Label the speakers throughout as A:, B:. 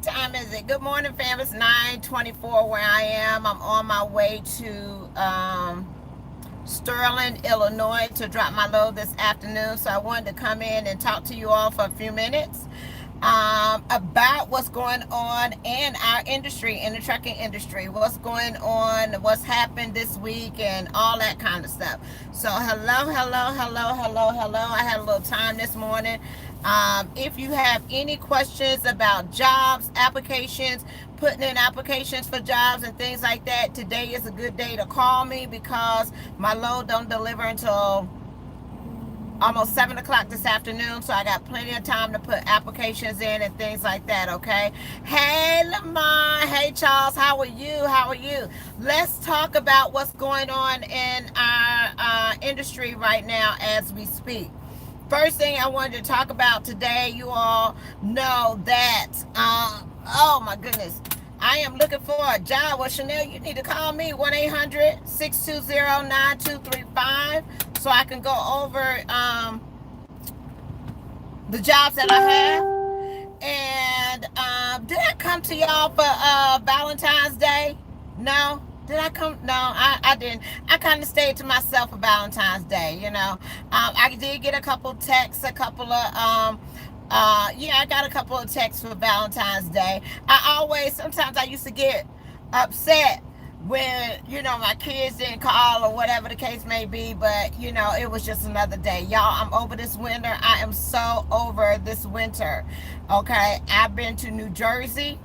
A: What time is it? Good morning, fam. It's 9:24 where I am. I'm on my way to Sterling, Illinois to drop my load this afternoon. So I wanted to come in and talk to you all for a few minutes about what's going on in our industry, in the trucking industry, what's going on, what's happened this week, and all that kind of stuff. So, hello. I had a little time this morning. If you have any questions about jobs, applications, putting in applications for jobs and things like that, today is a good day to call me because my load don't deliver until almost 7 o'clock this afternoon, so I got plenty of time to put applications in and things like that. Okay. Hey, Lamont. Hey, Charles. How are you? Let's talk about what's going on in our industry right now as we speak. First thing I wanted to talk about today, you all know that oh my goodness, I am looking for a job. Well, Chanel, you need to call me 1-800-620-9235 so I can go over the jobs that I have. And did I come to y'all for Valentine's Day? No. Did I come? No, I didn't. I kind of stayed to myself for Valentine's Day, you know. I did get a couple texts, a couple of yeah, I got a couple of texts for Valentine's Day. Sometimes I used to get upset when, you know, my kids didn't call or whatever the case may be, but, you know, it was just another day. Y'all, I'm over this winter. I am so over this winter. Okay, I've been to New Jersey.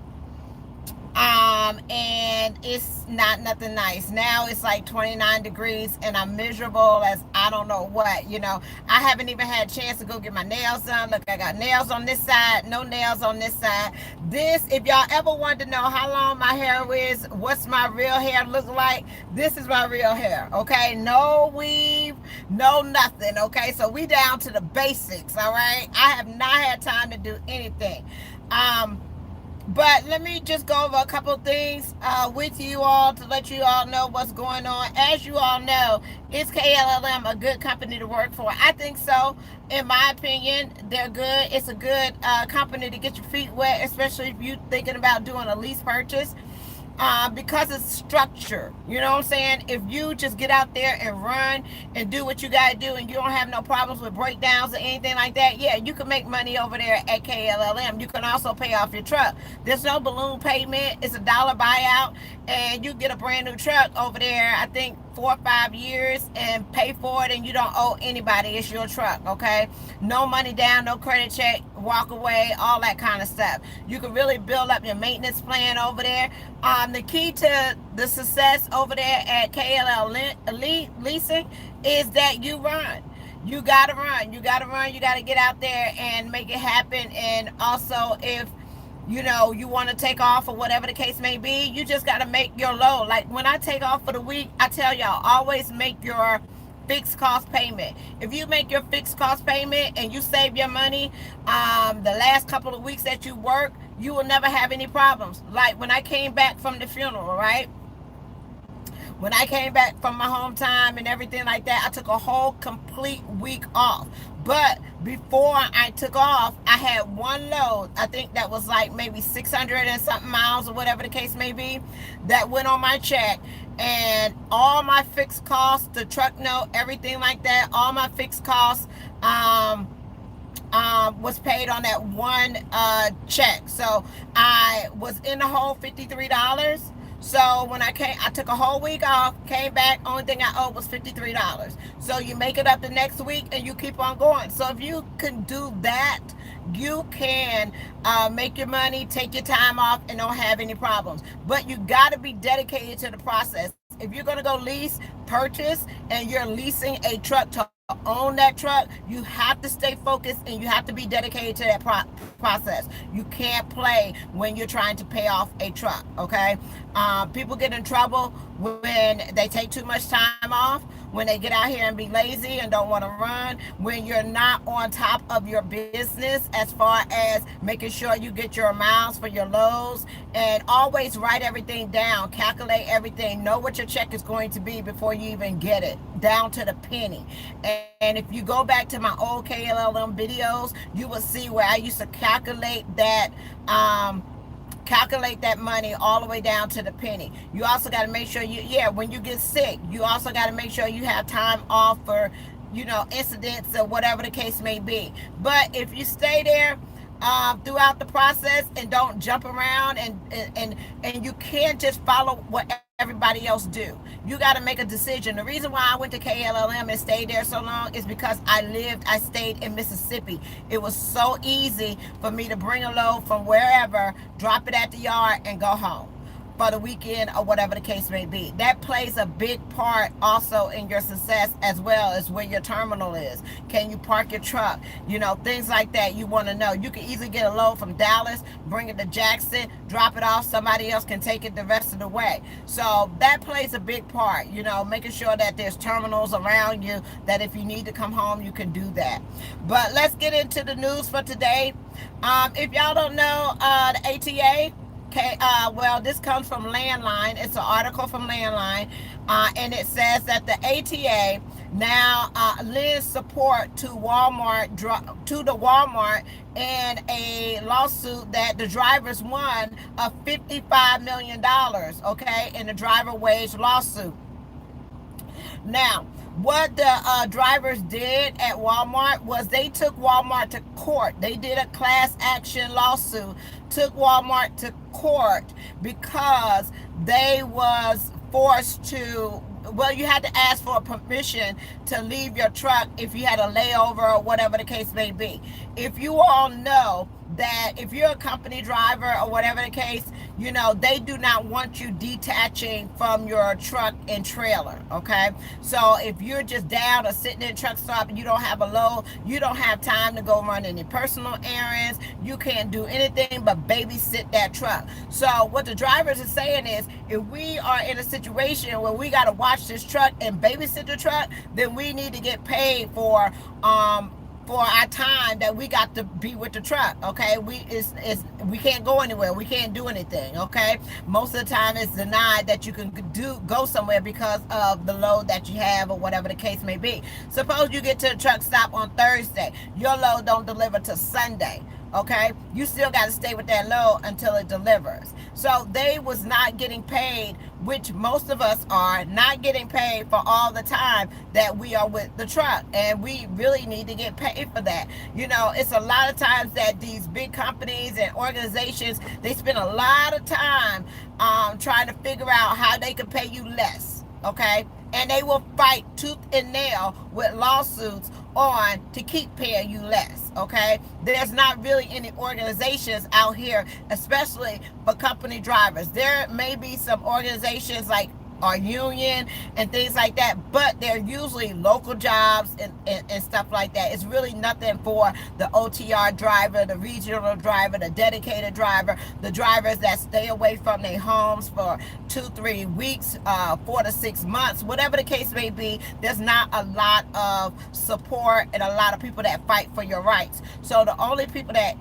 A: And it's not nothing nice. Now it's like 29 degrees and I'm miserable as I don't know what, you know. I haven't even had a chance to go get my nails done. Look, I got nails on this side, no nails on this side. If y'all ever wanted to know how long my hair is, what's my real hair look like, this is my real hair, okay? No weave, no nothing, okay? So we down to the basics, all right? I have not had time to do anything. But let me just go over a couple of things with you all to let you all know what's going on. As you all know, is KLLM a good company to work for? I think so. In my opinion, they're good. It's a good company to get your feet wet, especially if you're thinking about doing a lease purchase. Because it's structure. You know what I'm saying? If you just get out there and run and do what you got to do and you don't have no problems with breakdowns or anything like that, yeah, you can make money over there at KLLM. You can also pay off your truck. There's no balloon payment. It's $1 buyout and you get a brand new truck over there, I think 4 or 5 years, and pay for it and you don't owe anybody. It's your truck, okay? No money down, no credit check, walk away, all that kind of stuff. You can really build up your maintenance plan over there. The key to the success over there at KLL Leasing is that you run. You gotta run. You gotta get out there and make it happen. And also, if you know you want to take off or whatever the case may be, you just gotta make your load. Like when I take off for the week, I tell y'all, always make your fixed cost payment. If you make your fixed cost payment and you save your money, the last couple of weeks that you work, you will never have any problems. Like when I came back from the funeral, right? When I came back from my home time and everything like that, I took a whole complete week off. But before I took off, I had one load, I think that was like maybe 600 and something miles or whatever the case may be, that went on my check. And all my fixed costs, the truck note, everything like that, all my fixed costs was paid on that one check. So I was in the hole $53. So when I took a whole week off, came back, only thing I owed was $53. So you make it up the next week and you keep on going. So if you can do that, you can make your money, take your time off, and don't have any problems. But you got to be dedicated to the process. If you're going to go lease, purchase, and you're leasing a truck to own that truck, you have to stay focused and you have to be dedicated to that process. You can't play when you're trying to pay off a truck, okay? People get in trouble when they take too much time off, when they get out here and be lazy and don't want to run, when you're not on top of your business as far as making sure you get your miles for your loads, and always write everything down, calculate everything, know what your check is going to be before you even get it, down to the penny. And if you go back to my old KLLM videos, you will see where I used to calculate that calculate that money all the way down to the penny. You also got to make sure yeah, when you get sick, you also got to make sure you have time off for, incidents or whatever the case may be. But if you stay there throughout the process and don't jump around, and you can't just follow what everybody else do. You got to make a decision. The reason why I went to KLLM and stayed there so long is because I stayed in Mississippi. It was so easy for me to bring a load from wherever, drop it at the yard, and go home for the weekend or whatever the case may be. That plays a big part also in your success, as well as where your terminal is. Can you park your truck? Things like that you want to know. You can easily get a load from Dallas, bring it to Jackson, drop it off. Somebody else can take it the rest of the way. So that plays a big part, making sure that there's terminals around you, that if you need to come home, you can do that. But let's get into the news for today. If y'all don't know, the ATA, okay, well, this comes from Landline. It's an article from Landline, and it says that the ATA now lends support to the Walmart in a lawsuit that the drivers won of $55 million, okay, in the driver wage lawsuit. Now, what the drivers did at Walmart was they took Walmart to court. They did a class action lawsuit, took Walmart to court because they was forced to, well, you had to ask for permission to leave your truck if you had a layover or whatever the case may be. If you all know that if you're a company driver or whatever the case, they do not want you detaching from your truck and trailer, okay? So if you're just down or sitting in a truck stop and you don't have a load, you don't have time to go run any personal errands, you can't do anything but babysit that truck. So what the drivers are saying is, if we are in a situation where we got to watch this truck and babysit the truck, then we need to get paid for our time that we got to be with the truck, okay? We can't go anywhere. We can't do anything, okay? Most of the time it's denied that you can go somewhere because of the load that you have or whatever the case may be. Suppose you get to the truck stop on Thursday. Your load don't deliver till Sunday, okay? You still got to stay with that load until it delivers. So they was not getting paid, which most of us are not getting paid for all the time that we are with the truck, and we really need to get paid for that. It's a lot of times that these big companies and organizations, they spend a lot of time trying to figure out how they can pay you less, okay? And they will fight tooth and nail with lawsuits on to keep paying you less, okay? There's not really any organizations out here, especially for company drivers. There may be some organizations like our union and things like that, but they're usually local jobs and stuff like that. It's really nothing for the OTR driver, the regional driver, the dedicated driver, the drivers that stay away from their homes for 2-3 weeks, 4 to 6 months, whatever the case may be. There's not a lot of support and a lot of people that fight for your rights. So the only people that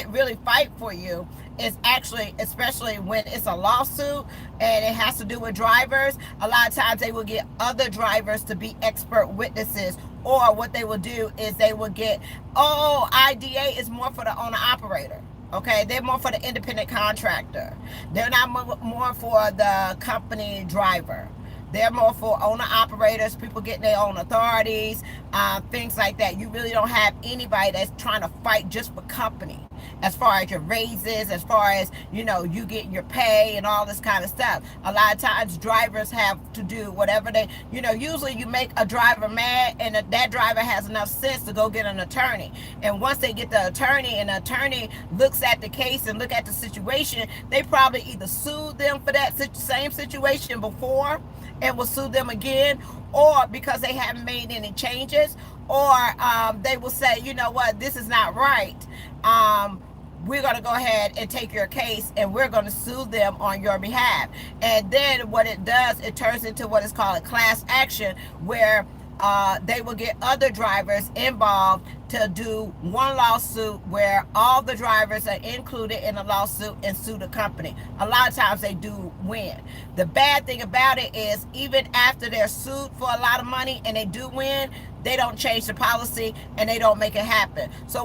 A: really fight for you is actually, especially when it's a lawsuit and it has to do with drivers, a lot of times they will get other drivers to be expert witnesses, or what they will do is they will get, IDA is more for the owner operator. Okay, they're more for the independent contractor. They're not more for the company driver. They're more for owner operators, people getting their own authorities, things like that. You really don't have anybody that's trying to fight just for company, as far as your raises, as far as, you getting your pay and all this kind of stuff. A lot of times drivers have to do whatever they, usually you make a driver mad, and that driver has enough sense to go get an attorney. And once they get the attorney, and the attorney looks at the case and look at the situation, they probably either sued them for that same situation before and will sue them again, or because they haven't made any changes, or they will say, you know what, this is not right. We're going to go ahead and take your case, and we're going to sue them on your behalf. And then what it does, it turns into what is called a class action, where they will get other drivers involved to do one lawsuit where all the drivers are included in the lawsuit and sue the company. A lot of times they do win. The bad thing about it is, even after they're sued for a lot of money and they do win, they don't change the policy and they don't make it happen. So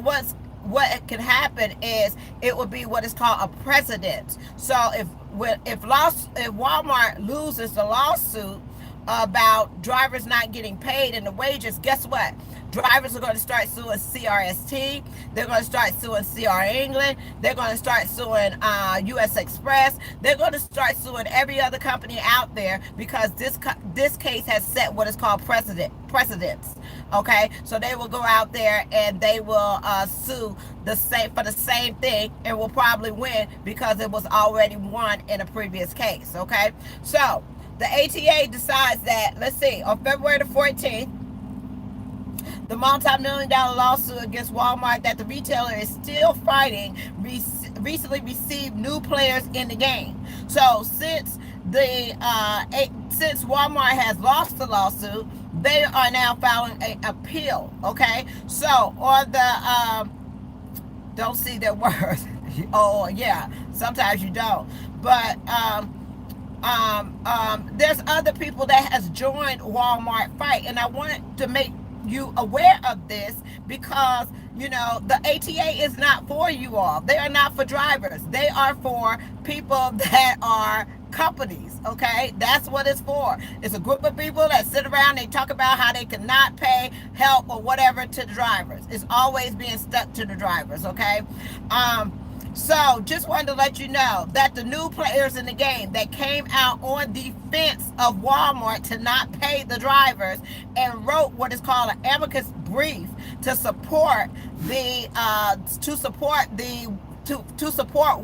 A: what can happen is it would be what is called a precedent. So if Walmart loses the lawsuit about drivers not getting paid and the wages, guess what? Drivers are going to start suing CRST. They're going to start suing CR England. They're going to start suing US Express. They're going to start suing every other company out there because this case has set what is called precedents. Okay, so they will go out there and they will sue the same for the same thing and will probably win because it was already won in a previous case. Okay, so the ATA decides that, let's see, on February the 14th, the multi-million-dollar lawsuit against Walmart that the retailer is still fighting recently received new players in the game. So since Walmart has lost the lawsuit, they are now filing an appeal. Okay, so on the don't see their words. Oh yeah, sometimes you don't, but there's other people that has joined Walmart fight, and I want to make you aware of this because the ATA is not for you all. They are not for drivers. They are for people that are companies. Okay, that's what it's for. It's a group of people that sit around, they talk about how they cannot pay help or whatever to the drivers. It's always being stuck to the drivers. Okay, so just wanted to let you know that the new players in the game that came out on defense of Walmart to not pay the drivers and wrote what is called an amicus brief to support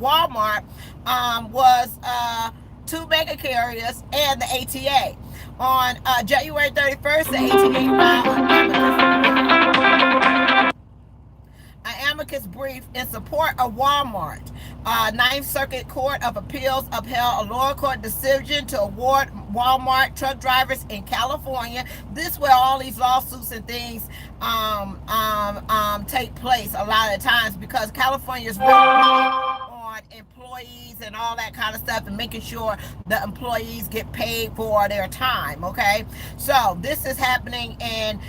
A: Walmart was two mega carriers and the ATA. On January 31st, the ATA filed an amicus brief in support of Walmart. Ninth Circuit Court of Appeals upheld a lower court decision to award Walmart truck drivers in California. This is where all these lawsuits and things take place a lot of times because California is really on employees and all that kind of stuff and making sure the employees get paid for their time. Okay, so this is happening in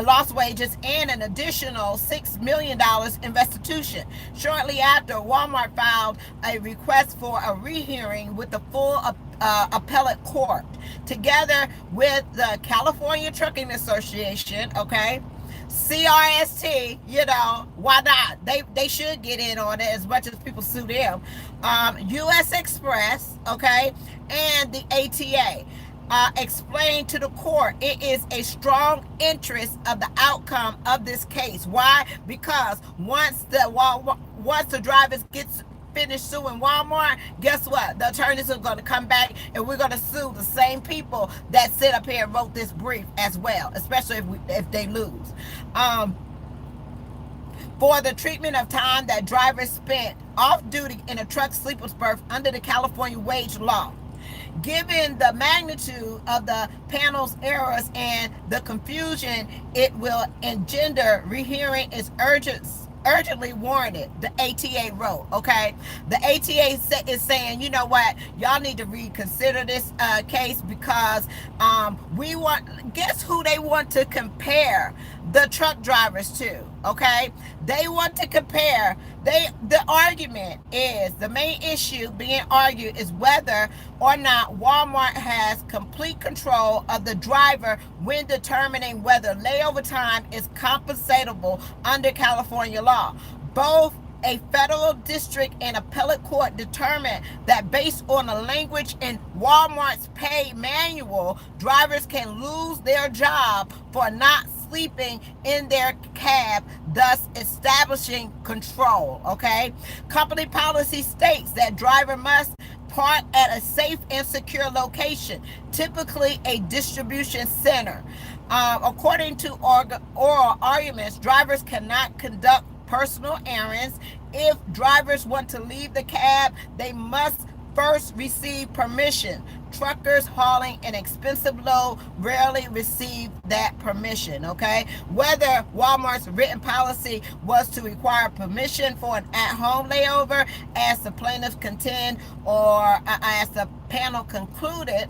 A: lost wages and an additional $6 million in restitution. Shortly after, Walmart filed a request for a rehearing with the full appellate court, together with the California Trucking Association, okay, CRST, why not? They should get in on it as much as people sue them. US Express, okay, and the ATA. Explained to the court it is a strong interest of the outcome of this case. Why? Because once the drivers gets finished suing Walmart, guess what? The attorneys are going to come back and we're going to sue the same people that sit up here and wrote this brief as well, especially if they lose. For the treatment of time that drivers spent off duty in a truck sleeper's berth under the California wage law. Given the magnitude of the panel's errors and the confusion it will engender, rehearing is urgently warranted, the ATA wrote. Okay, the ATA is saying, you know what, y'all need to reconsider this case because guess who they want to compare the truck drivers to? Okay, they want to compare. The argument is, the main issue being argued is whether or not Walmart has complete control of the driver when determining whether layover time is compensatable under California law. Both a federal district and appellate court determined that based on the language in Walmart's pay manual, drivers can lose their job for not sleeping in their cab, thus establishing control. Okay, company policy states that driver must park at a safe and secure location, typically a distribution center. According to oral arguments, drivers cannot conduct personal errands. If drivers want to leave the cab, they must first receive permission. Truckers hauling an expensive load rarely receive that permission. Okay, whether Walmart's written policy was to require permission for an at-home layover, as the plaintiffs contend, or as the panel concluded,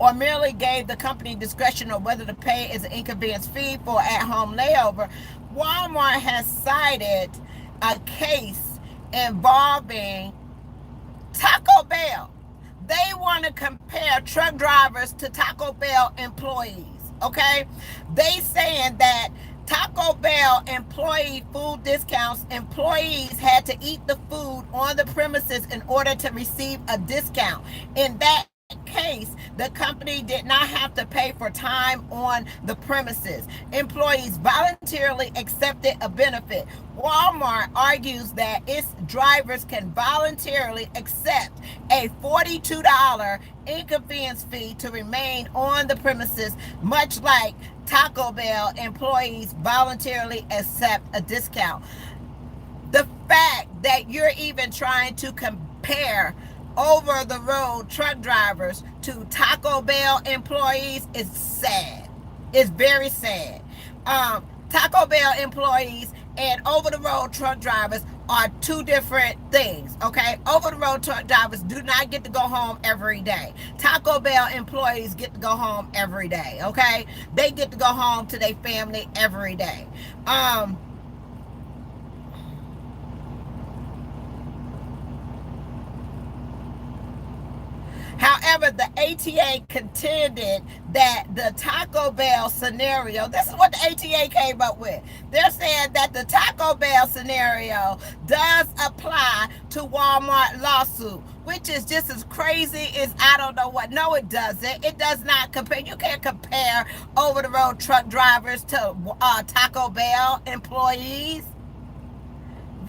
A: or merely gave the company discretion on whether to pay as an inconvenience fee for at-home layover. Walmart has cited a case involving Taco Bell. They want to compare truck drivers to Taco Bell employees. Okay, they saying that Taco Bell employee food discounts, employees had to eat the food on the premises in order to receive a discount. In that case, the company did not have to pay for time on the premises. Employees voluntarily accepted a benefit. Walmart argues that its drivers can voluntarily accept a $42 inconvenience fee to remain on the premises, much like Taco Bell employees voluntarily accept a discount. The fact that you're even trying to compare over the road truck drivers to Taco Bell employees is sad. It's very sad. Taco Bell employees and over the road truck drivers are two different things. Okay, over the road truck drivers do not get to go home every day. Taco Bell employees get to go home every day. Okay, they get to go home to their family every day. However, the ATA contended that the Taco Bell scenario, this is what the ATA came up with. They're saying that the Taco Bell scenario does apply to Walmart lawsuit, which is just as crazy as I don't know what. No, it doesn't. It does not compare. You can't compare over the road truck drivers to Taco Bell employees.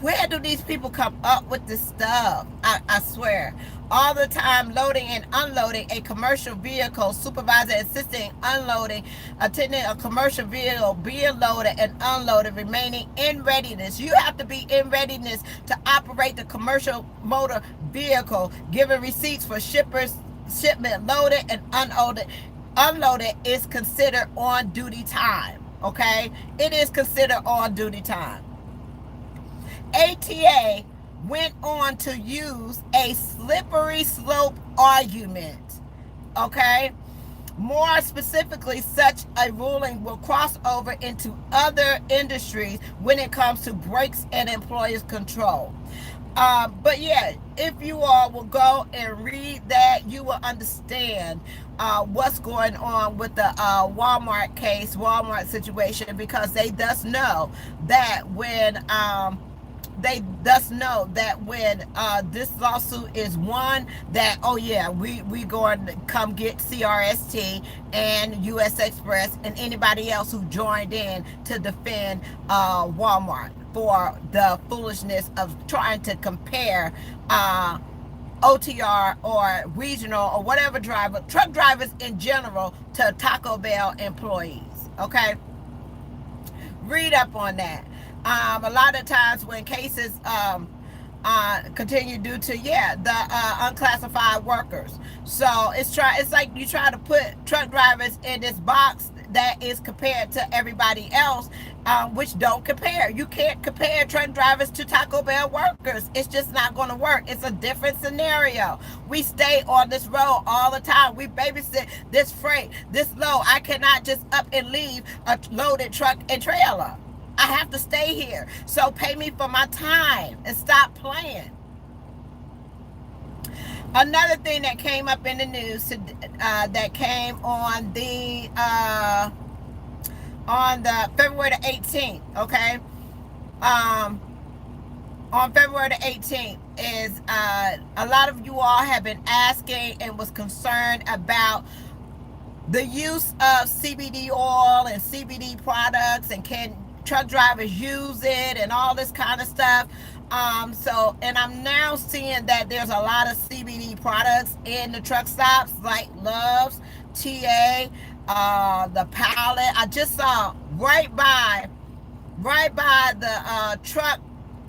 A: Where do these people come up with this stuff? I swear. All the time loading and unloading a commercial vehicle, supervisor assisting unloading, attending a commercial vehicle, being loaded and unloaded, remaining in readiness. You have to be in readiness to operate the commercial motor vehicle, giving receipts for shippers, shipment loaded and unloaded. Unloaded is considered on duty time. Okay? It is considered on duty time. ATA went on to use a slippery slope argument. Okay? More specifically, such a ruling will cross over into other industries when it comes to breaks and employers' control. But yeah, if you all will go and read that, you will understand what's going on with the Walmart case, Walmart situation, because they thus know that when this lawsuit is won, that oh yeah, we going to come get CRST and US Express and anybody else who joined in to defend Walmart for the foolishness of trying to compare OTR or regional or whatever truck drivers in general to Taco Bell employees. Okay, read up on that. A lot of times when cases continue due to the unclassified workers, so it's like you try to put truck drivers in this box that is compared to everybody else, which don't compare. You can't compare truck drivers to Taco Bell workers. It's just not going to work. It's a different scenario. We stay on this road all the time. We babysit this freight, this load. I cannot just up and leave a loaded truck and trailer. I have to stay here. So pay me for my time and stop playing. Another thing that came up in the news that came on the February the 18th, okay? On February the 18th is a lot of you all have been asking and was concerned about the use of CBD oil and CBD products, and can truck drivers use it and all this kind of stuff. And I'm now seeing that there's a lot of CBD products in the truck stops, like Love's, TA, the Pallet. I just saw right by the truck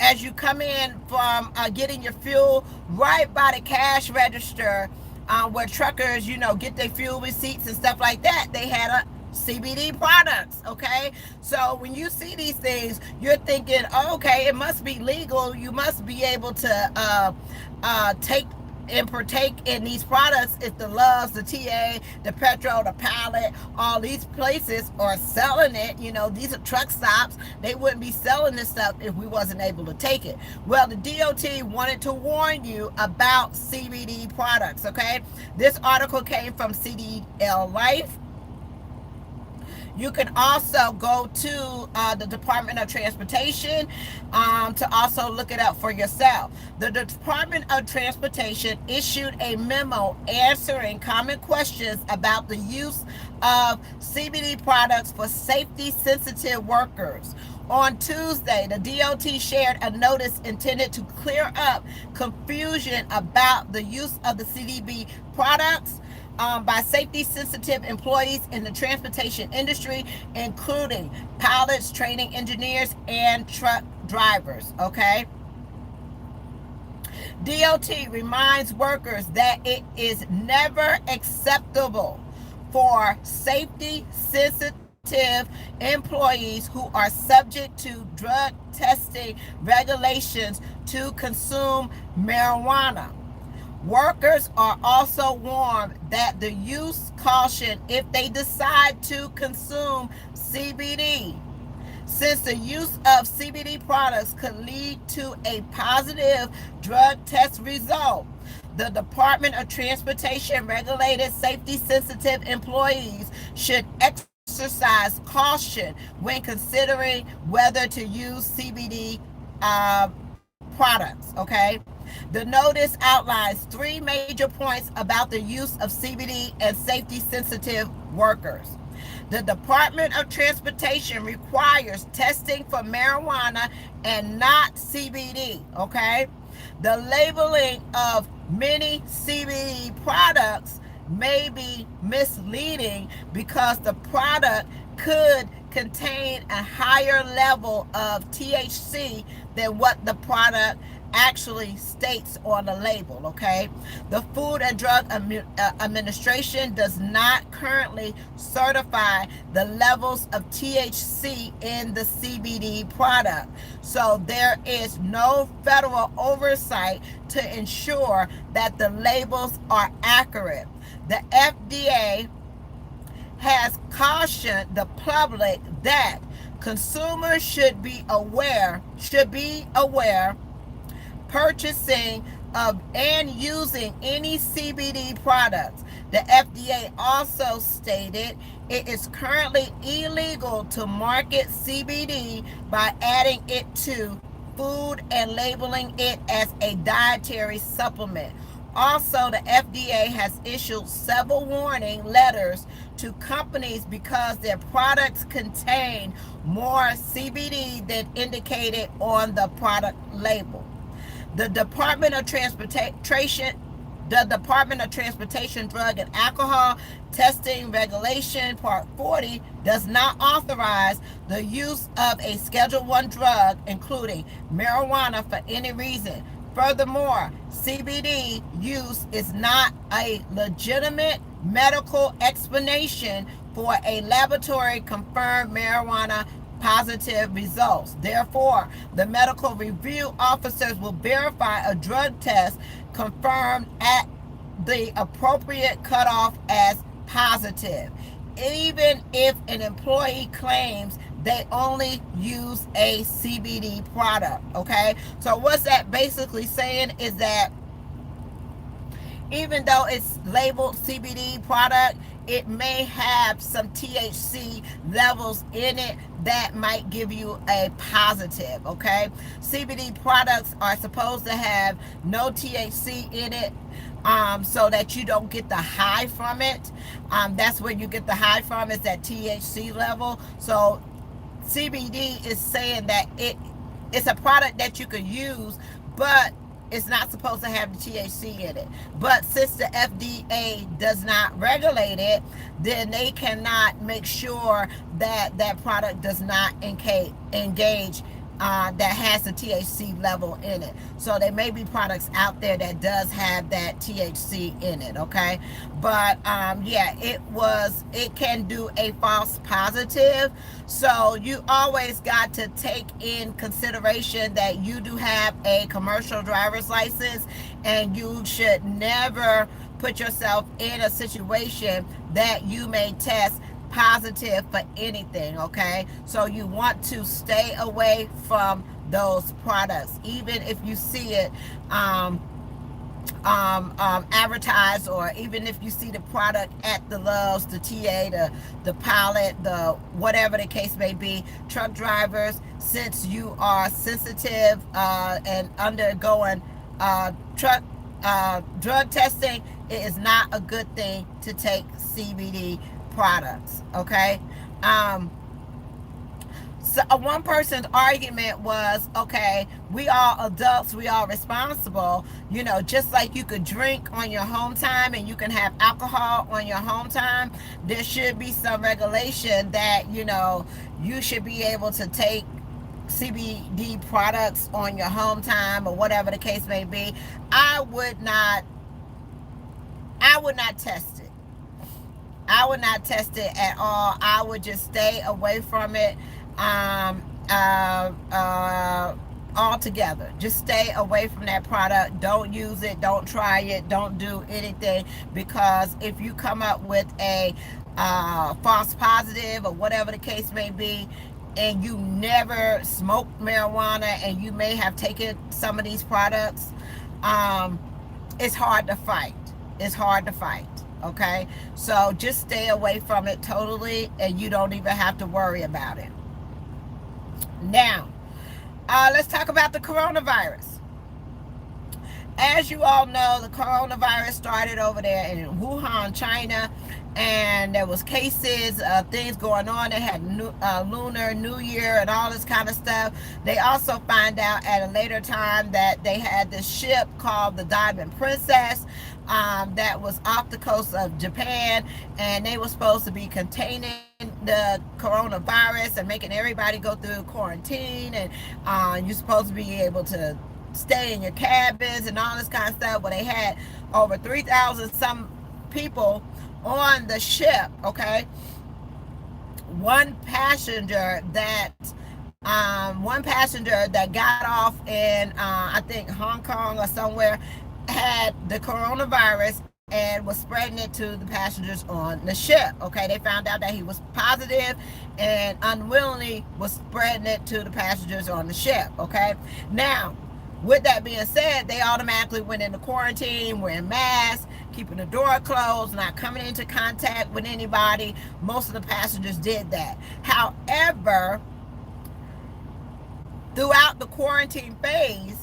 A: as you come in from getting your fuel, right by the cash register, where truckers, get their fuel receipts and stuff like that. They had a CBD products. Okay, so when you see these things, you're thinking, oh, okay, it must be legal. You must be able to take and partake in these products if the Loves, the TA, the Petro, the Pallet, all these places are selling it. You know, these are truck stops. They wouldn't be selling this stuff if we wasn't able to take it. Well, the DOT wanted to warn you about CBD products, okay? This article came from CDL Life. You can also go to the Department of Transportation to also look it up for yourself. The Department of Transportation issued a memo answering common questions about the use of CBD products for safety-sensitive workers. On Tuesday, the DOT shared a notice intended to clear up confusion about the use of the CBD products by safety-sensitive employees in the transportation industry, including pilots, training engineers, and truck drivers, okay? DOT reminds workers that it is never acceptable for safety-sensitive employees who are subject to drug testing regulations to consume marijuana. Workers are also warned that the use caution if they decide to consume CBD, since the use of CBD products could lead to a positive drug test result. The Department of Transportation regulated safety-sensitive employees should exercise caution when considering whether to use CBD products, okay? The notice outlines 3 major points about the use of CBD and safety-sensitive workers. The Department of Transportation requires testing for marijuana and not CBD, okay? The labeling of many CBD products may be misleading because the product could contain a higher level of THC than what the product actually states on the label, okay? The Food and Drug Administration does not currently certify the levels of THC in the CBD product, so there is no federal oversight to ensure that the labels are accurate. The FDA has cautioned the public that consumers should be aware purchasing of and using any CBD products. The FDA also stated it is currently illegal to market CBD by adding it to food and labeling it as a dietary supplement. Also, the FDA has issued several warning letters to companies because their products contain more CBD than indicated on the product label. The Department of Transportation Drug and Alcohol Testing Regulation Part 40 does not authorize the use of a Schedule I drug, including marijuana, for any reason. Furthermore, CBD use is not a legitimate medical explanation for a laboratory confirmed marijuana positive results. Therefore, the medical review officers will verify a drug test confirmed at the appropriate cutoff as positive, even if an employee claims they only use a CBD product, okay? So what's that basically saying is that even though it's labeled CBD product, it may have some THC levels in it that might give you a positive, okay? CBD products are supposed to have no THC in it, so that you don't get the high from it. That's where you get the high from, is that THC level. So CBD is saying that it's a product that you could use, but it's not supposed to have the THC in it. But since the FDA does not regulate it, then they cannot make sure that that product does not engage that has the THC level in it. So there may be products out there that does have that THC in it, okay? But yeah, it can do a false positive. So you always got to take in consideration that you do have a commercial driver's license, and you should never put yourself in a situation that you may test positive for anything, okay? So you want to stay away from those products, even if you see it advertised, or even if you see the product at the Loves, the TA, the Pilot, the whatever the case may be. Truck drivers, since you are sensitive and undergoing truck drug testing, it is not a good thing to take CBD products, okay? So one person's argument was, okay, we are adults, we are responsible, just like you could drink on your home time and you can have alcohol on your home time. There should be some regulation that, you should be able to take CBD products on your home time, or whatever the case may be. I would not test it. I would not test it at all. I would just stay away from it um, uh, uh, altogether. Just stay away from that product. Don't use it. Don't try it. Don't do anything, because if you come up with a false positive or whatever the case may be, and you never smoked marijuana and you may have taken some of these products, it's hard to fight. It's hard to fight. Okay, so just stay away from it totally, and you don't even have to worry about it. Now, let's talk about the coronavirus. As you all know, the coronavirus started over there in Wuhan, China, and there was cases, things going on. They had Lunar New Year and all this kind of stuff. They also find out at a later time that they had this ship called the Diamond Princess that was off the coast of Japan, and they were supposed to be containing the coronavirus and making everybody go through quarantine, and you're supposed to be able to stay in your cabins and all this kind of stuff. Well, they had over 3,000 some people on the ship, okay? One passenger that got off in I think Hong Kong or somewhere had the coronavirus and was spreading it to the passengers on the ship. Okay, they found out that he was positive and unwillingly was spreading it to the passengers on the ship. Okay, now with that being said, they automatically went into quarantine, wearing masks, keeping the door closed, not coming into contact with anybody. Most of the passengers did that. However, throughout the quarantine phase,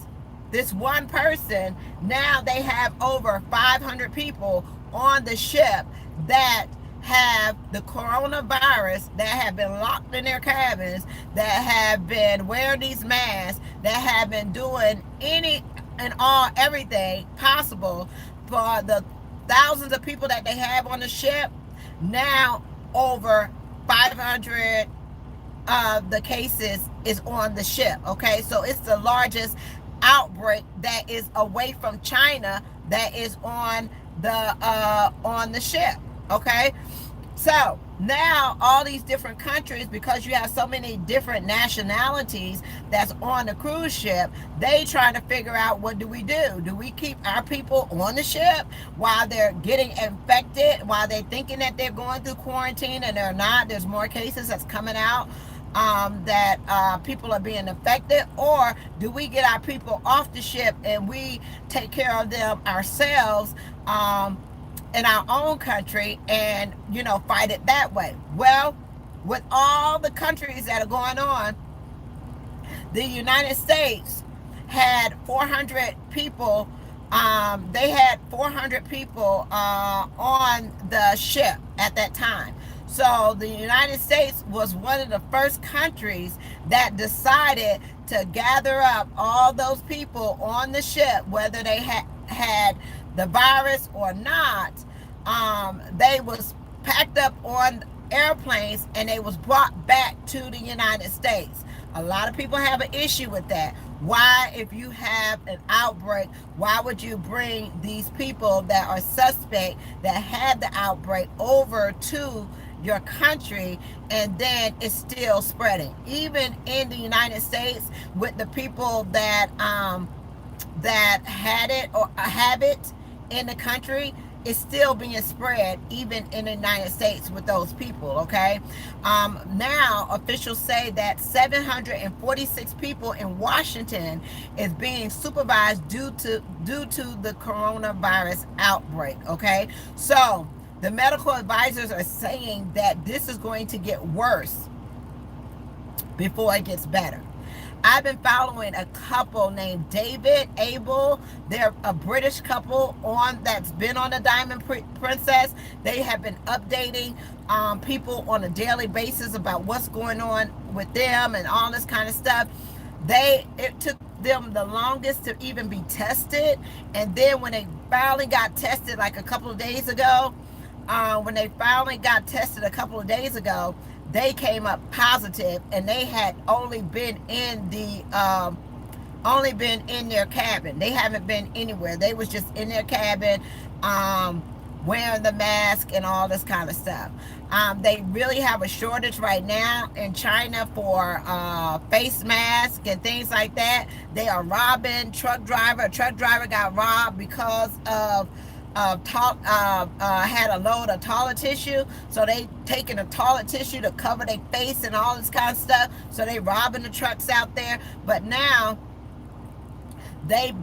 A: this one person, now they have over 500 people on the ship that have the coronavirus, that have been locked in their cabins, that have been wearing these masks, that have been doing any and all everything possible for the thousands of people that they have on the ship. Now over 500 of the cases is on the ship. Okay, so it's the largest outbreak that is away from China that is on the ship. Okay, so now all these different countries, because you have so many different nationalities that's on the cruise ship, they trying to figure out, what do we do? Do we keep our people on the ship while they're getting infected, while they're thinking that they're going through quarantine and they're not? There's more cases that's coming out that people are being affected, or do we get our people off the ship and we take care of them ourselves in our own country and fight it that way? Well, with all the countries that are going on, the United States had 400 people. They had 400 people on the ship at that time. So the United States was one of the first countries that decided to gather up all those people on the ship, whether they had the virus or not. They was packed up on airplanes and they was brought back to the United States. A lot of people have an issue with that. Why, if you have an outbreak, why would you bring these people that are suspect that had the outbreak over to your country, and then it's still spreading? Even in the United States, with the people that had it or have it in the country, is still being spread even in the United States with those people. Okay, now officials say that 746 people in Washington is being supervised due to the coronavirus outbreak. Okay, so the medical advisors are saying that this is going to get worse before it gets better. I've been following a couple named David Abel. They're a British couple on that's been on the Diamond Princess. They have been updating people on a daily basis about what's going on with them and all this kind of stuff. It took them the longest to even be tested, and then when they finally got tested, like a couple of days ago, they came up positive, and they had only been in their cabin. They haven't been anywhere. They was just in their cabin, wearing the mask and all this kind of stuff. They really have a shortage right now in China for face masks and things like that. They are robbing truck driver. A truck driver got robbed because of had a load of toilet tissue, so they taking the toilet tissue to cover their face and all this kind of stuff. So they robbing the trucks out there. But now they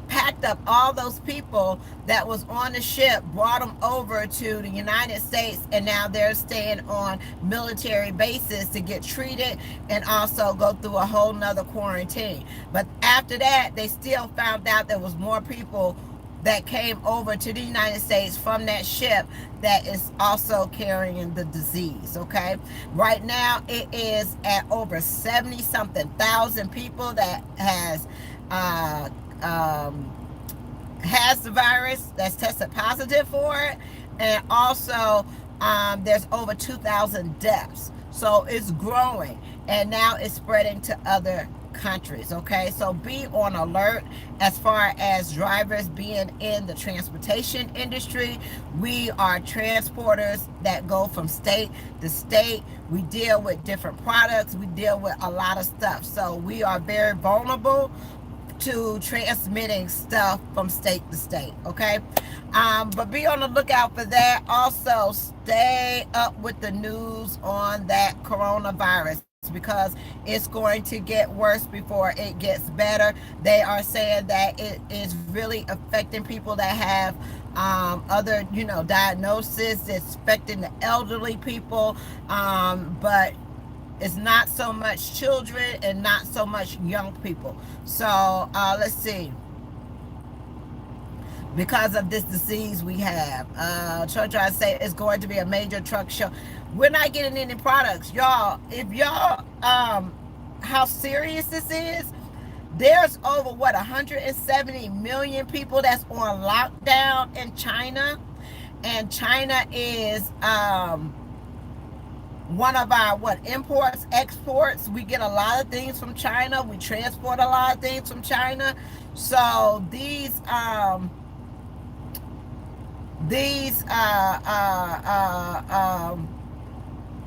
A: packed up all those people that was on the ship, brought them over to the United States, and now they're staying on military bases to get treated and also go through a whole nother quarantine. But after that, they still found out there was more people that came over to the United States from that ship that is also carrying the disease. Okay, right now it is at over 70 something thousand people that has the virus, that's tested positive for it, and also there's over 2,000 deaths. So it's growing, and now it's spreading to other countries. Okay, so be on alert as far as drivers being in the transportation industry. We are transporters that go from state to state. We deal with different products, we deal with a lot of stuff, so we are very vulnerable to transmitting stuff from state to state. Okay, but be on the lookout for that. Also, stay up with the news on that coronavirus, because it's going to get worse before it gets better. They are saying that it is really affecting people that have other diagnoses. It's affecting the elderly people, but it's not so much children and not so much young people. So let's see. Because of this disease we have, trying to say it's going to be a major truck show. We're not getting any products, y'all. If y'all how serious this is, there's over 170 million people that's on lockdown in China, and China is one of our imports, exports. We get a lot of things from China. We transport a lot of things from China. So these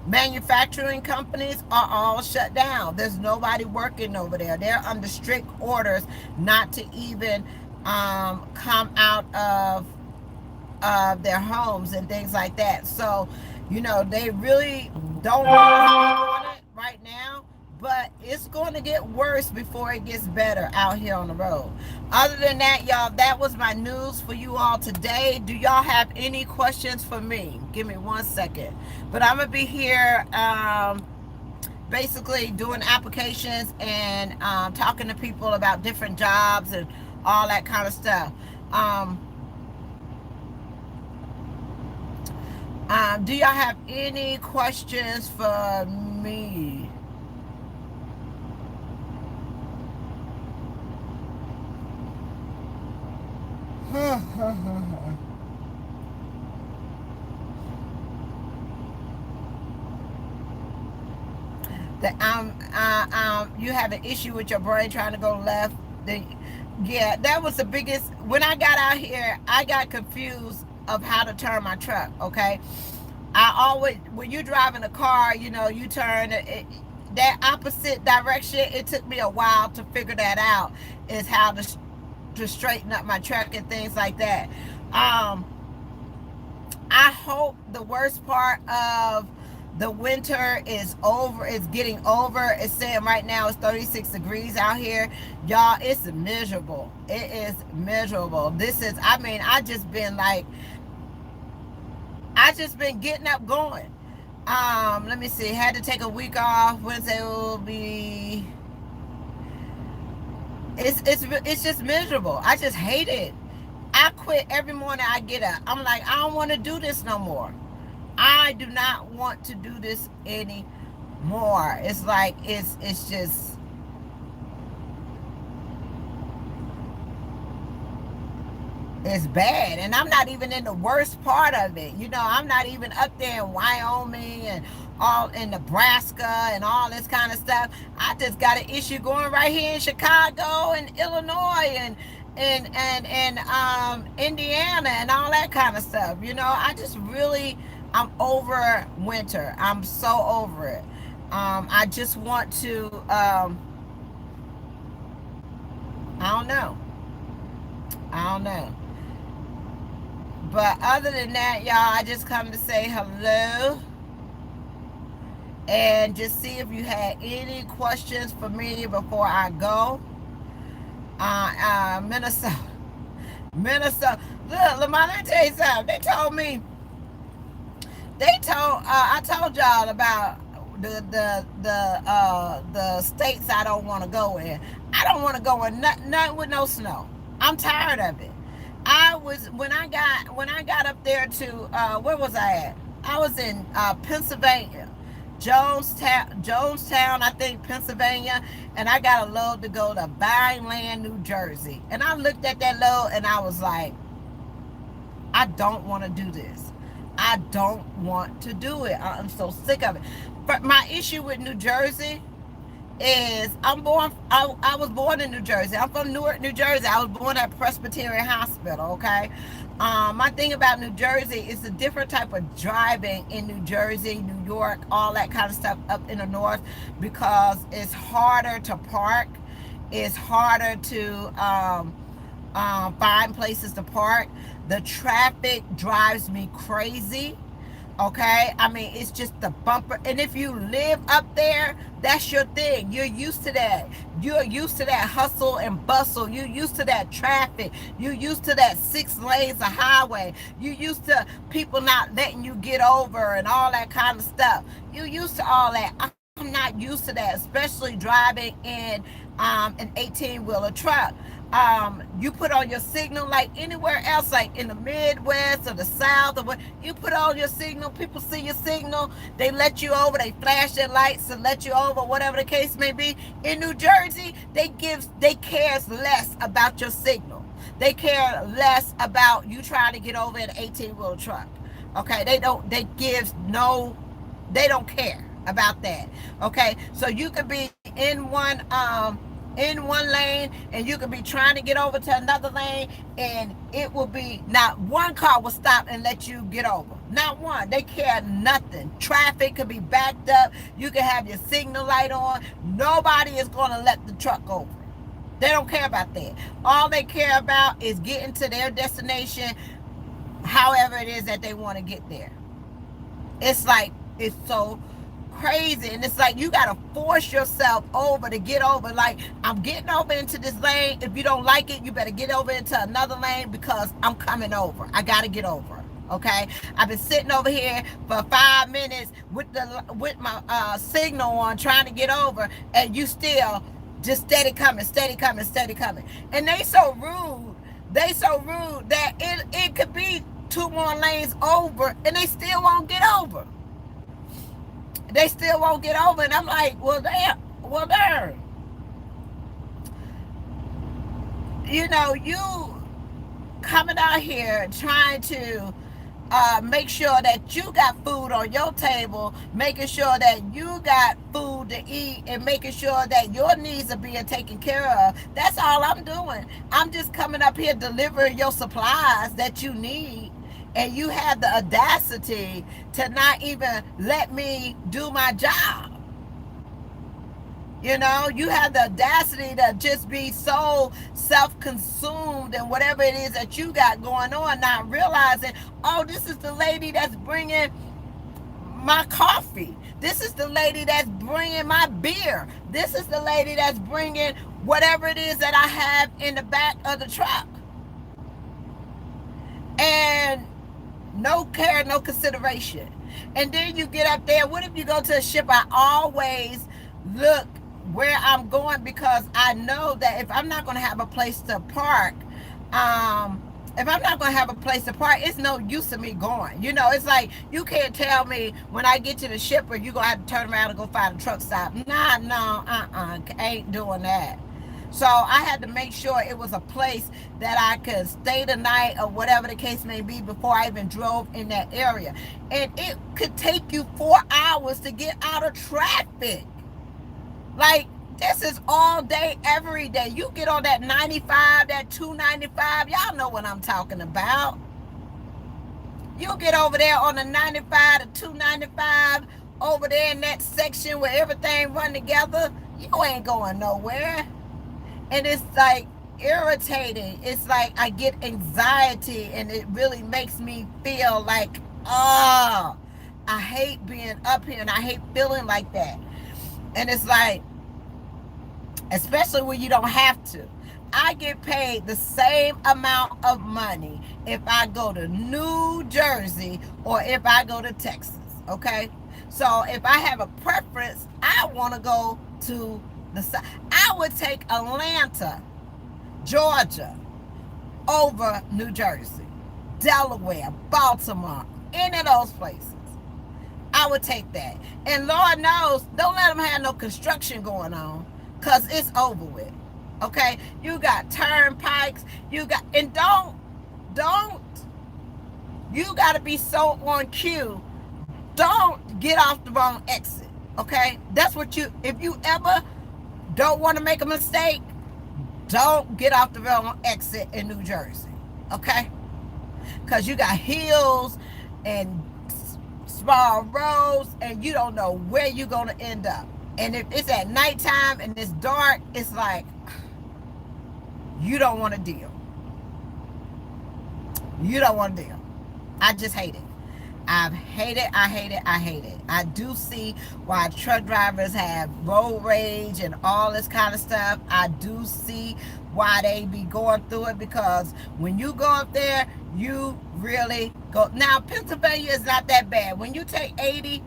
A: manufacturing companies are all shut down. There's nobody working over there. They're under strict orders not to even come out of their homes and things like that. So they really don't want it right now, but it's going to get worse before it gets better out here on the road. Other than that, y'all, that was my news for you all today. Do y'all have any questions for me? Give me 1 second. But I'm going to be here basically doing applications and talking to people about different jobs and all that kind of stuff. Do y'all have any questions for me? you have an issue with your brain trying to go left. The, yeah, that was the biggest. When I got out here, I got confused of how to turn my truck. Okay, I always, when you drive in a car, you turn that opposite direction. It took me a while to figure that out. Is how to straighten up my truck and things like that. Um, I hope the worst part of the winter is over. It's getting over. It's saying right now it's 36 degrees out here. Y'all, it's miserable. It is miserable. This is, I mean, I just been getting up going. Let me see. Had to take a week off. Wednesday will be, it's just miserable. I just hate it. I quit every morning I get up. I'm like, I don't want to do this no more. I do not want to do this anymore. It's like it's just, it's bad. And I'm not even in the worst part of it. I'm not even up there in Wyoming and all in Nebraska and all this kind of stuff. I just got an issue going right here in Chicago and Illinois and Indiana and all that kind of stuff. I just really, I'm over winter. I'm so over it. I just want to, I don't know. I don't know. But other than that, y'all, I just come to say hello and just see if you had any questions for me before I go. Minnesota. Minnesota. Look, Lamar, let me tell you something. I told y'all about the states I don't want to go in. I don't want to go in nothing with no snow. I'm tired of it. When I got up there to where was I at? I was in Pennsylvania, Jonestown, I think, Pennsylvania, and I got a load to go to Vineland, New Jersey. And I looked at that load and I was like, I don't want to do this. I don't want to do it. I'm so sick of it. But my issue with New Jersey is I was born in New Jersey. I'm from Newark, New Jersey. I was born at Presbyterian Hospital, okay? My thing about New Jersey is a different type of driving in New Jersey, New York, all that kind of stuff up in the north, because it's harder to park. It's harder to find places to park. The traffic drives me crazy. Okay, I mean, it's just the bumper. And if you live up there, that's your thing. You're used to that. You're used to that hustle and bustle. You're used to that traffic. You're used to that 6 lanes of highway. You're used to people not letting you get over and all that kind of stuff. You're used to all that. I'm not used to that, especially driving in an 18-wheeler truck. You put on your signal like anywhere else, like in the Midwest or the South, or what, you put on your signal, people see your signal, they let you over, they flash their lights and let you over, whatever the case may be. In New Jersey, they cares less about your signal. They care less about you trying to get over in an 18-wheeler truck. Okay, they don't care about that. Okay, so you could be in one lane and you could be trying to get over to another lane, and it will be not one car will stop and let you get over. Not one. They care nothing. Traffic could be backed up. You can have your signal light on. Nobody is going to let the truck over. They don't care about that. All they care about is getting to their destination, however it is that they want to get there. It's like, it's so crazy, and it's like you gotta force yourself over to get over. Like, I'm getting over into this lane. If you don't like it, you better get over into another lane because I'm coming over. I gotta get over. Okay, I've been sitting over here for 5 minutes with my signal on, trying to get over, and you still just steady coming, and they so rude that it could be 2 more lanes over and they still won't get over. And I'm like, well, darn. You coming out here trying to make sure that you got food on your table, making sure that you got food to eat, and making sure that your needs are being taken care of. That's all I'm doing. I'm just coming up here delivering your supplies that you need. And you have the audacity to not even let me do my job. You know, you have the audacity to just be so self-consumed and whatever it is that you got going on, not realizing, oh, this is the lady that's bringing my coffee. This is the lady that's bringing my beer. This is the lady that's bringing whatever it is that I have in the back of the truck. And no care, no consideration. And then you get up there. What if you go to a ship? I always look where I'm going, because I know that if I'm not going to have a place to park, if I'm not going to have a place to park, it's no use of me going. You know, it's like you can't tell me when I get to the shipper, you're going to have to turn around and go find a truck stop. Nah, no, ain't doing that. So I had to make sure it was a place that I could stay the night or whatever the case may be before I even drove in that area. And it could take you 4 hours to get out of traffic. Like, this is all day, every day. You get on that 95, that 295. Y'all know what I'm talking about. You get over there on the 95 to 295, over there in that section where everything run together. You ain't going nowhere. And it's like irritating. It's like I get anxiety, and it really makes me feel like, oh, I hate being up here, and I hate feeling like that. And it's like, especially when you don't have to. I get paid the same amount of money if I go to New Jersey or if I go to Texas, okay? So if I have a preference, I want to go to the side. I would take Atlanta, Georgia, over New Jersey, Delaware, Baltimore, any of those places. I would take that. And Lord knows, don't let them have no construction going on, because it's over with. Okay? You got turnpikes, and don't, you got to be so on cue. Don't get off the wrong exit. Okay? That's what if you ever don't want to make a mistake, don't get off the wrong exit in New Jersey. Okay? Because you got hills and small roads, and you don't know where you're going to end up. And if it's at nighttime and it's dark, it's like you don't want to deal. You don't want to deal. I just hate it. I hate it. I do see why truck drivers have road rage and all this kind of stuff. I do see why they be going through it, because when you go up there, you really go. Now, Pennsylvania is not that bad. When you take 80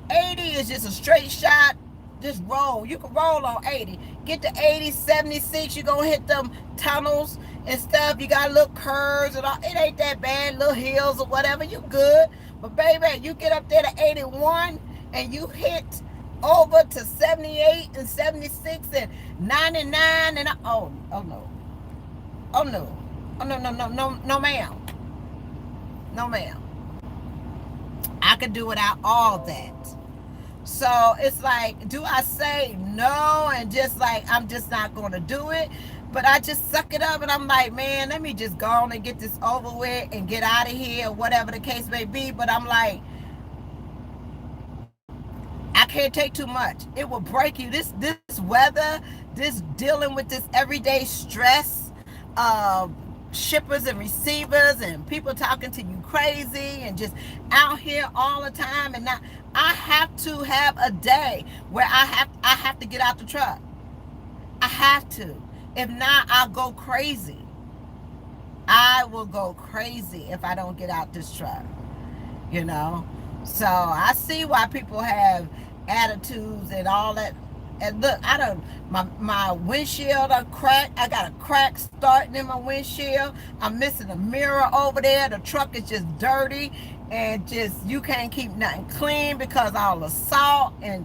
A: is just a straight shot. Just roll. You can roll on 80. Get to 80, 76, you're going to hit them tunnels and stuff. You got little curves and all. It ain't that bad. Little hills or whatever. You good. But baby, you get up there to 81 and you hit over to 78 and 76 and 99 and oh no. Oh no. Oh no ma'am. No ma'am. I could do without all that. So it's like, do I say no and just like, I'm just not going to do it? But I just suck it up and I'm like, man, let me just go on and get this over with and get out of here, whatever the case may be. But I'm like, I can't take too much. It will break you. This weather, this dealing with this everyday stress of shippers and receivers and people talking to you crazy and just out here all the time. And now I have to have a day where I have to get out the truck. I have to. If not, I'll go crazy. I will go crazy if I don't get out this truck. You know? So I see why people have attitudes and all that. And look, my windshield are cracked. I got a crack starting in my windshield. I'm missing a mirror over there. The truck is just dirty and just, you can't keep nothing clean because all the salt and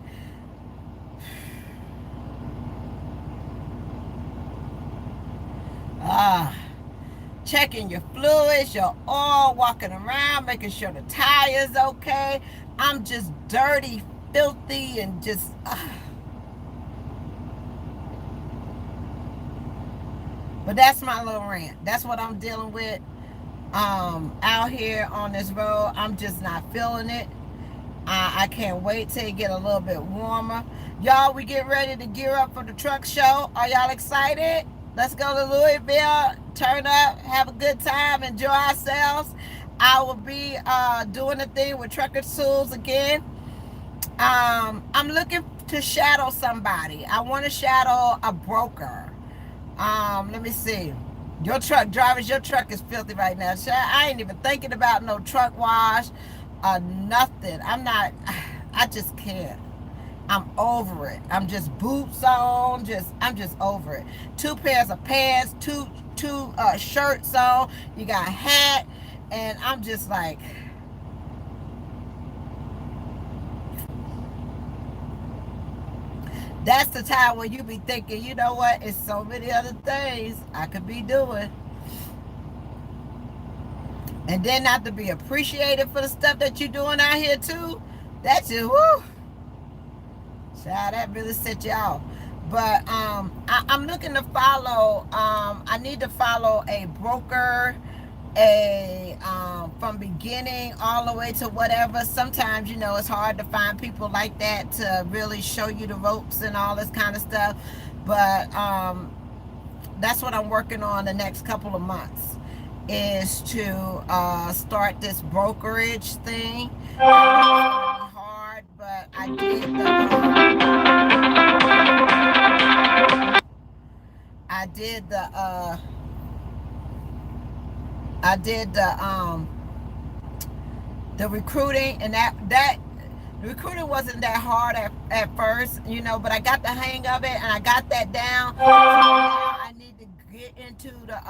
A: checking your fluids, your oil, walking around, making sure the tire's okay. I'm just dirty, filthy, and just... But that's my little rant. That's what I'm dealing with out here on this road. I'm just not feeling it. I can't wait till it get a little bit warmer. Y'all, we get ready to gear up for the truck show. Are y'all excited? Let's go to Louisville, turn up, have a good time, enjoy ourselves. I will be doing the thing with Trucker Tools again. I'm looking to shadow somebody. I want to shadow a broker. Let me see. Your truck drivers, your truck is filthy right now. I ain't even thinking about no truck wash or nothing. I just can't. I'm over it. I'm just boots on. I'm just over it. 2 pairs of pants, two shirts on. You got a hat, and I'm just like, that's the time when you be thinking, you know what? It's so many other things I could be doing. And then not to be appreciated for the stuff that you're doing out here too. That's just, whoo. Child, that really set you off. But I'm looking to follow, I need to follow a broker, from beginning all the way to whatever. Sometimes, it's hard to find people like that to really show you the ropes and all this kind of stuff. But that's what I'm working on the next couple of months, is to start this brokerage thing. It's gonna be hard, but I did the recruiting, and that the recruiting wasn't that hard at first, but I got the hang of it and I got that down. So now I need to get into the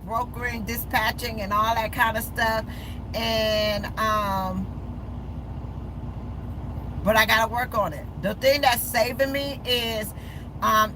A: brokering, dispatching, and all that kind of stuff. And but I gotta work on it. The thing that's saving me is,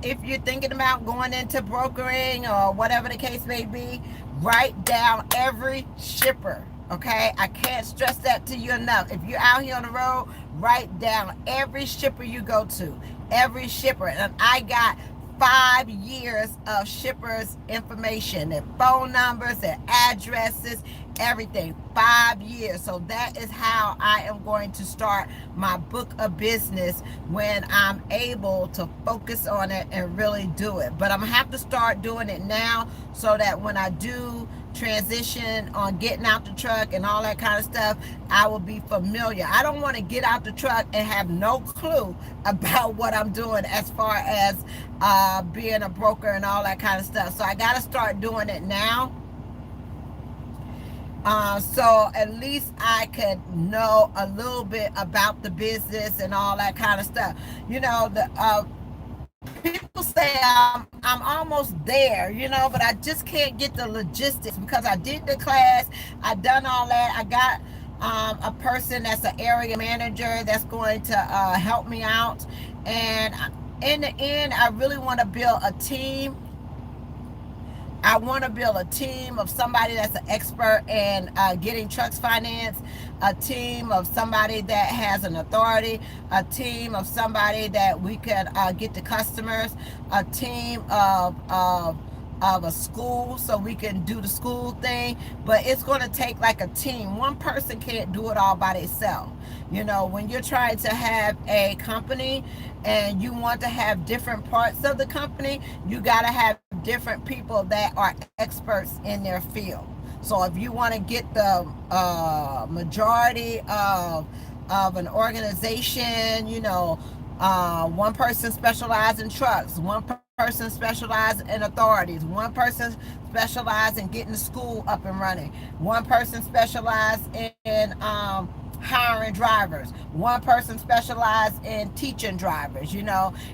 A: if you're thinking about going into brokering or whatever the case may be, write down every shipper. Okay, I can't stress that to you enough. If you're out here on the road, write down every shipper you go to, every shipper. And I got 5 years of shippers' information, their phone numbers, their addresses, everything. 5 years. So that is how I am going to start my book of business, when I'm able to focus on it and really do it. But I'm gonna have to start doing it now, so that when I do transition on getting out the truck and all that kind of stuff, I will be familiar. I don't want to get out the truck and have no clue about what I'm doing as far as being a broker and all that kind of stuff. So I got to start doing it now. So at least I could know a little bit about the business and all that kind of stuff. People say I'm almost there, but I just can't get the logistics, because I did the class, I done all that. I got a person that's an area manager that's going to help me out. And in the end, I really want to build a team. I want to build a team of somebody that's an expert in getting trucks financed, a team of somebody that has an authority, a team of somebody that we could get the customers, a team of a school, so we can do the school thing. But it's going to take like a team. One person can't do it all by themselves. When you're trying to have a company and you want to have different parts of the company, you got to have different people that are experts in their field. So if you want to get the majority of an organization, one person specialized in trucks, one person specialized in authorities, one person specialized in getting the school up and running, one person specialized in hiring drivers, one person specialized in teaching drivers.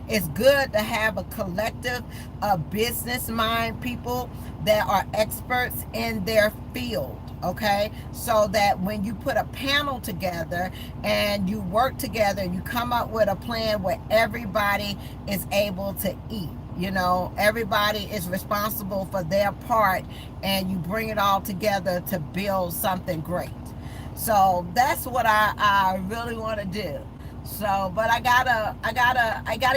A: It's good to have a collective of business mind people that are experts in their field. Okay, so that when you put a panel together and you work together, you come up with a plan where everybody is able to eat. Everybody is responsible for their part, and you bring it all together to build something great. So that's what I really want to do. So, but I gotta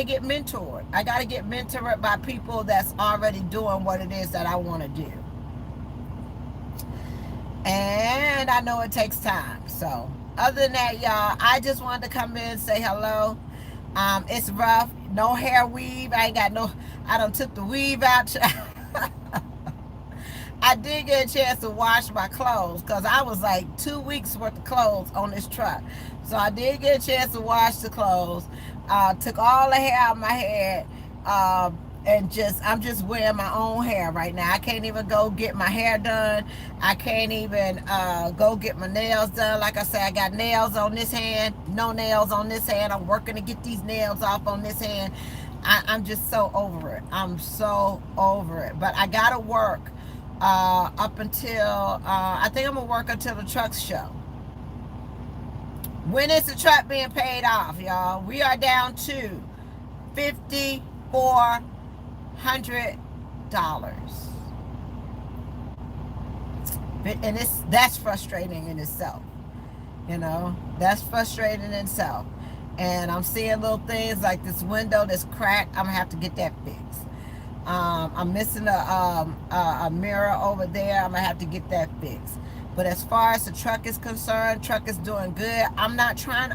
A: get mentored. I gotta get mentored by people that's already doing what it is that I want to do. And I know it takes time. So, other than that, y'all, I just wanted to come in and say hello. It's rough. No hair weave. I ain't got no. I done took the weave out. I did get a chance to wash my clothes because I was like 2 weeks worth of clothes on this truck. So I did get a chance to wash the clothes. Took all the hair out of my head. And I'm just wearing my own hair right now. I can't even go get my hair done. I can't even go get my nails done. Like I said, I got nails on this hand, no nails on this hand. I'm working to get these nails off on this hand. I'm just so over it. I'm so over it. But I gotta work up until I think I'm gonna work until the trucks show. When is the truck being paid off, y'all? We are down to $5,400, and that's frustrating in itself. That's frustrating in itself. And I'm seeing little things like this window that's cracked. I'm gonna have to get that fixed. I'm missing a mirror over there. I'm gonna have to get that fixed. But as far as the truck is concerned, truck is doing good. I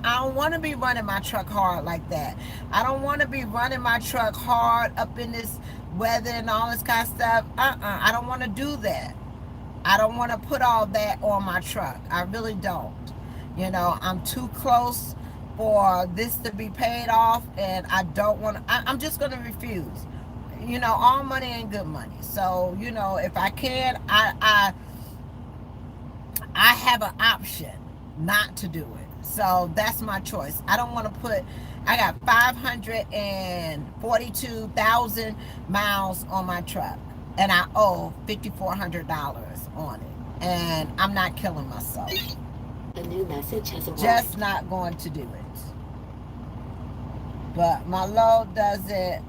A: don't want to be running my truck hard like that. I don't want to be running my truck hard up in this weather and all this kind of stuff. I don't want to do that. I don't want to put all that on my truck. I really don't. I'm too close for this to be paid off, and I don't want to. I'm just going to refuse. All money ain't good money. So, if I can, I have an option not to do it. So that's my choice. I don't want to I got 542,000 miles on my truck, and I owe $5,400 on it. And I'm not killing myself. A new message has arrived. Just not going to do it. But my load does it.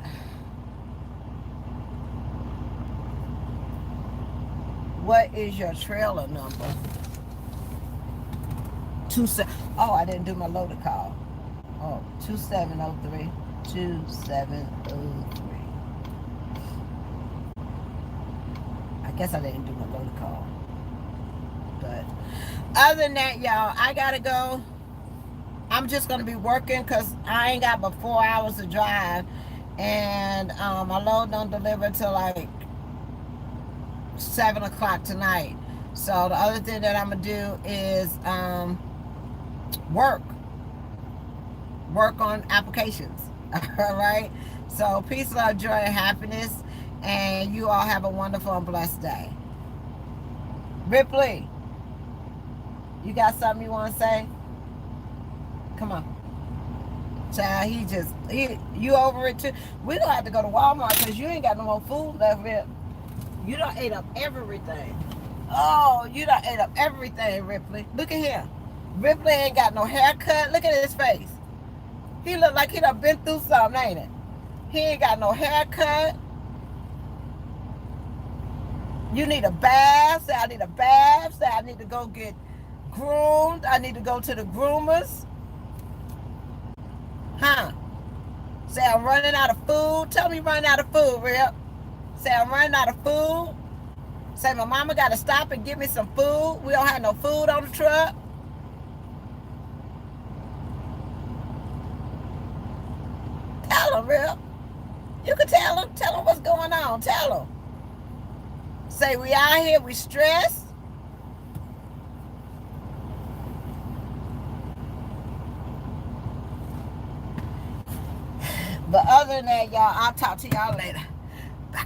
A: What is your trailer number? I didn't do my loader call. 2703. 2703. I guess I didn't do my loader call. But other than that, y'all, I gotta go. I'm just gonna be working because I ain't got but 4 hours to drive, and my load don't deliver till like 7 o'clock tonight. So the other thing that I'm gonna do is work on applications. All right. So peace, love, joy, and happiness, and you all have a wonderful and blessed day. Ripley, you got something you want to say? Come on. Child, you over it too. We don't have to go to Walmart because you ain't got no more food left here. You done ate up everything. Oh, you done ate up everything, Ripley. Look at him. Ripley ain't got no haircut. Look at his face. He look like he done been through something, ain't it? He ain't got no haircut. You need a bath. Say, I need a bath. Say, I need to go get groomed. I need to go to the groomers. Huh? Say, I'm running out of food. Tell me running out of food, Rip. Say, I'm running out of food. Say, my mama got to stop and give me some food. We don't have no food on the truck. Tell him, Rip. You can tell him. Tell him what's going on. Tell him. Say, we out here, we stressed. But other than that, y'all, I'll talk to y'all later. Bye.